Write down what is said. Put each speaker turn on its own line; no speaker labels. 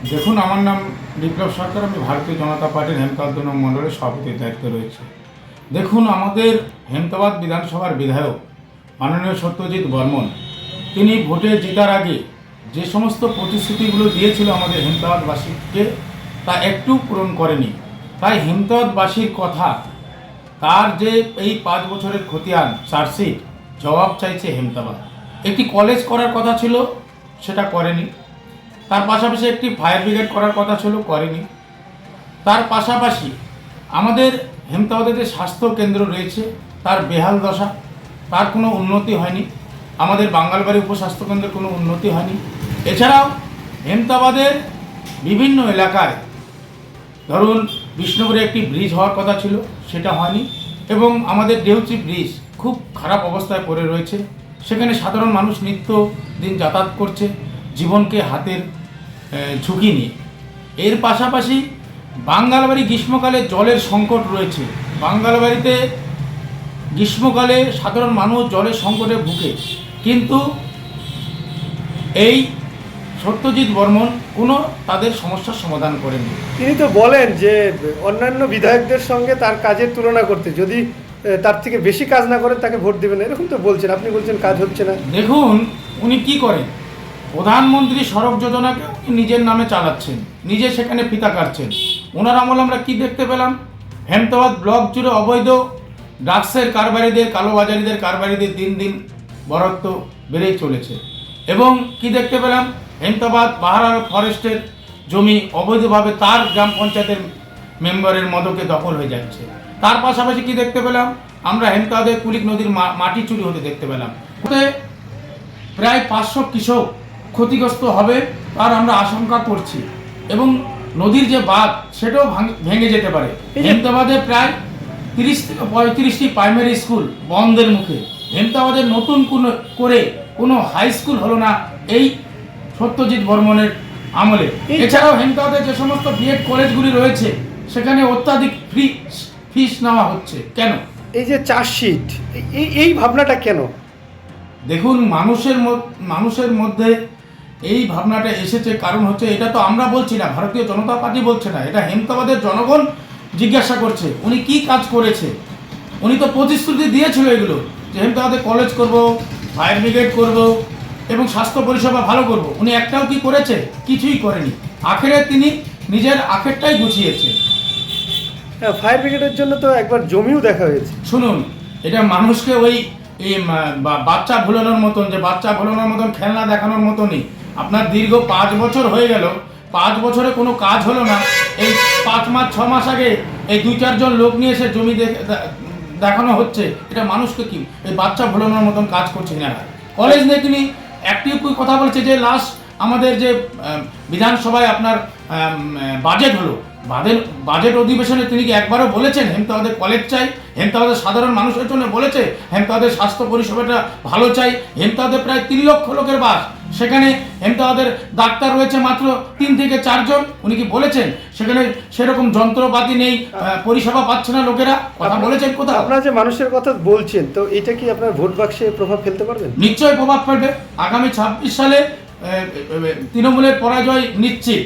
দেখুন, আমার নাম বিপ্লব সরকার। আমি ভারতীয় জনতা পার্টির হেমতাবাদ ২ নং মণ্ডলের সভাপতির দায়িত্বে রয়েছে। দেখুন, আমাদের হেমতাবাদ বিধানসভার বিধায়ক মাননীয় সত্যজিৎ বর্মন, তিনি ভোটে জেতার আগে যে সমস্ত প্রতিশ্রুতিগুলো দিয়েছিল আমাদের হেমতাবাদবাসীকে, তা একটু পূরণ করেনি। তাই হেমতাবাদবাসীর কথা, তার যে এই ৫ বছরের খতিয়ান চার্জশিট, জবাব চাইছে হেমতাবাদ। একটি কলেজ করার কথা ছিল, সেটা করেনি। তার পাশাপাশি একটি ফায়ার ব্রিগেড করার কথা ছিল, করেনি। তার পাশাপাশি আমাদের হেমতাবাদে যে স্বাস্থ্য কেন্দ্র রয়েছে, তার বেহাল দশা, তার কোনো উন্নতি হয়নি। আমাদের বাঙ্গালবাড়ি উপস্বাস্থ্য কেন্দ্রের কোনো উন্নতি হয়নি। এছাড়াও হেমতাবাদের বিভিন্ন এলাকায়, ধরুন বিষ্ণুপুরে একটি ব্রিজ হওয়ার কথা ছিল, সেটা হয়নি। এবং আমাদের ডেউচি ব্রিজ খুব খারাপ অবস্থায় পড়ে রয়েছে। সেখানে সাধারণ মানুষ নিত্য দিন যাতায়াত করছে জীবনকে হাতের ঝুঁকি নিয়ে। এর পাশাপাশি বাঙ্গালবাড়ি গ্রীষ্মকালে জলের সংকট রয়েছে। বাঙ্গালবাড়িতে গ্রীষ্মকালে সাধারণ মানুষ জলের সংকটে ভুগে, কিন্তু এই সত্যজিৎ বর্মন কোনো তাদের সমস্যার সমাধান করেনি।
তিনি তো বলেন যে অন্যান্য বিধায়কদের সঙ্গে তার কাজের তুলনা করতে, যদি তার থেকে বেশি কাজ না করেন তাকে ভোট দেবেন, এরকম তো বলছেন। আপনি বলছেন কাজ হচ্ছে না।
দেখুন, উনি কি করেন? প্রধানমন্ত্রী সড়ক যোজনাকে নিজের নামে চালাচ্ছেন, নিজে সেখানে ফিতা কাটছেন। ওনার আমলে আমরা কি দেখতে পেলাম? হেমতাবাদ ব্লক জুড়ে অবৈধ ড্রাগসের কারবারিদের, কালোবাজারিদের কারবারিদের দিন দিন বরাদ্দ বেড়েই চলেছে। এবং কি দেখতে পেলাম? হেমতাবাদ বাহারার ফরেস্টের জমি অবৈধভাবে তার গ্রাম পঞ্চায়েতের মেম্বারের মদকে দখল হয়ে যাচ্ছে। তার পাশাপাশি কি দেখতে পেলাম? আমরা হেমতাবাদের কুলিক নদীর মাটি চুরি হতে দেখতে পেলাম। প্রায় ৫০০ কৃষক ক্ষতিগ্রস্ত হবে তার আমরা আশঙ্কা করছি। এবং নদীর যে বাঁধ, সেটাও ভেঙে যেতে পারে। হেমতাবাদে প্রায় ৩০ থেকে ৩৫টি প্রাইমারি স্কুল বন্ধের মুখে। হেমতাবাদের নতুন কোনো হাই স্কুল হলো না এই সত্যজিৎ বর্মনের আমলে। এছাড়াও হেমতাবাদের যে সমস্ত বিএড কলেজগুলি রয়েছে, সেখানে অত্যাধিক ফিস নেওয়া হচ্ছে। কেন?
এই যে চার্জশিট, এই ভাবনাটা কেন?
দেখুন, মানুষের মধ্যে এই ভাবনাটা এসেছে, কারণ হচ্ছে এটা তো আমরা বলছি না, ভারতীয় জনতা পার্টি বলছে না, এটা হেমতাবাদের জনগণ জিজ্ঞাসা করছে উনি কি কাজ করেছে। উনি তো প্রতিশ্রুতি দিয়েছিল এগুলো, যে হেমতাবাদে কলেজ করব, ফায়ার ব্রিগেড করব এবং স্বাস্থ্য পরিষেবা ভালো করব। উনি একটাও কি করেছে? কিছুই করেনি। আখেরে তিনি নিজের আখেরটাই গুছিয়েছে।
হ্যাঁ, ফায়ার ব্রিগেডের জন্য তো একবার জমিও দেখা হয়েছে।
শুনুন, এটা মানুষকে বাচ্চা ভুলানোর মতন, যে বাচ্চা ভুলানোর মতন খেলনা দেখানোর মতনই। আপনার দীর্ঘ 5 বছর হয়ে গেল, 5 বছরে কোনো কাজ হলো না। এই 5 মাস 6 মাস আগে এই 2-4 জন লোক নিয়ে এসে জমি দেখানো হচ্ছে। এটা মানুষকে কি এই বাচ্চা ভুলানোর মতন কাজ করছে না। কলেজ নিয়ে তিনি একটি কথা বলছে যে লাস্ট আমাদের যে বিধানসভায় আপনার বাজেট হলো, বাজেট অধিবেশনে তিনি কি একবারও বলেছেন হেমতাবাদের কলেজ চাই? হেমতাবাদের সাধারণ মানুষের জন্য বলেছে হেমতাবাদের স্বাস্থ্য পরিষেবাটা ভালো চাই? হেমতাবাদে প্রায় 3 লক্ষ লোকের বাস, সেখানে হেমতাবাদের ডাক্তার রয়েছে মাত্র 3 থেকে 4 জন। উনি কি বলেছেন সেখানে সেরকম যন্ত্রপাতি নেই, পরিষেবা পাচ্ছে না লোকেরা? কথা বলেছেন কোথাও?
আপনারা যে মানুষের কথা বলছেন, তো এটা কি আপনার ভোট বাক্সে প্রভাব ফেলতে পারবেন?
নিশ্চয়ই প্রভাব ফেলবে। আগামী 26 সালে তৃণমূলের পরাজয় নিশ্চিত।